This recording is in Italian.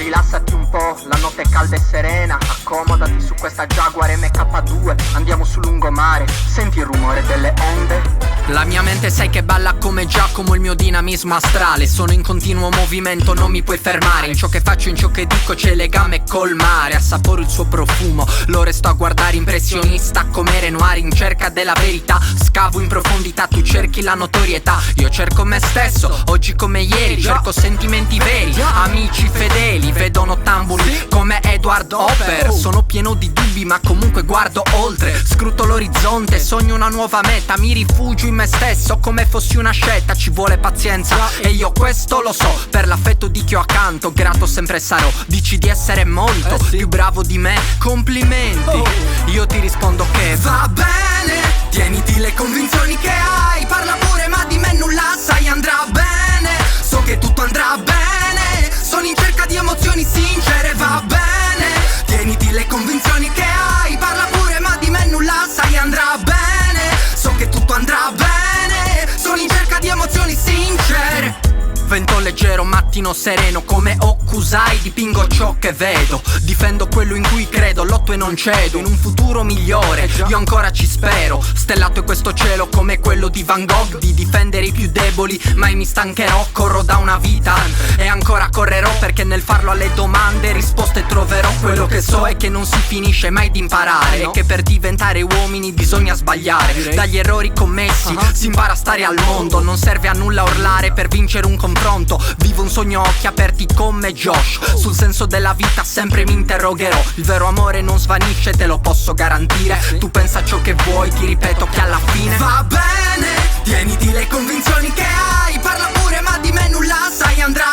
Rilassati un po', la notte è calda e serena. Accomodati su questa Jaguar MK2. Andiamo sul lungomare, senti il rumore delle onde? La mia mente sai che balla come Giacomo, il mio dinamismo astrale. Sono in continuo movimento, non mi puoi fermare. In ciò che faccio, in ciò che dico c'è legame col mare. Assaporo il suo profumo, lo resto a guardare impressionista come Renoir in cerca della verità. Scavo in profondità, tu cerchi la notorietà. Io cerco me stesso, oggi come ieri. Cerco sentimenti veri, amici fedeli. Vedo nottambuli come Edward Hopper. Sono pieno di dubbi ma comunque guardo oltre. Scruto l'orizzonte, sogno una nuova meta. Mi rifugio in me stesso come fossi una scelta. Ci vuole pazienza e io questo lo so. Per l'affetto di chi ho accanto, grato sempre sarò. Dici di essere molto più bravo di me, complimenti. Io ti rispondo che va bene, tieniti le convinzioni che hai. Parla pure ma di me nulla sai. Andrà bene, so che tutto andrà bene. Sono in cerca di emozioni sincere, va bene. Tieniti le convinzioni che hai. Parla pure ma di me nulla sai. Andrà bene, so che tutto andrà bene. Sono in cerca di emozioni sincere. Vento leggero, mattino sereno, come Okusai dipingo ciò che vedo. Difendo quello in cui credo, lotto e non cedo. In un futuro migliore, io ancora ci spero. Stellato è questo cielo come quello di Van Gogh. Di difendere i più deboli, mai mi stancherò. Corro da una vita e ancora correrò, perché nel farlo alle domande risposte troverò. Quello che so è che non si finisce mai di imparare, e che per diventare uomini bisogna sbagliare. Dagli errori commessi si impara a stare al mondo. Non serve a nulla urlare per vincere un confronto. Vivo un sogno a occhi aperti come Josh. Sul senso della vita sempre mi interrogherò. Il vero amore non svanisce, te lo posso garantire. Tu pensa a ciò che vuoi, ti ripeto che alla fine va bene, tieniti le convinzioni che hai. Parla pure ma di me nulla sai. Andrà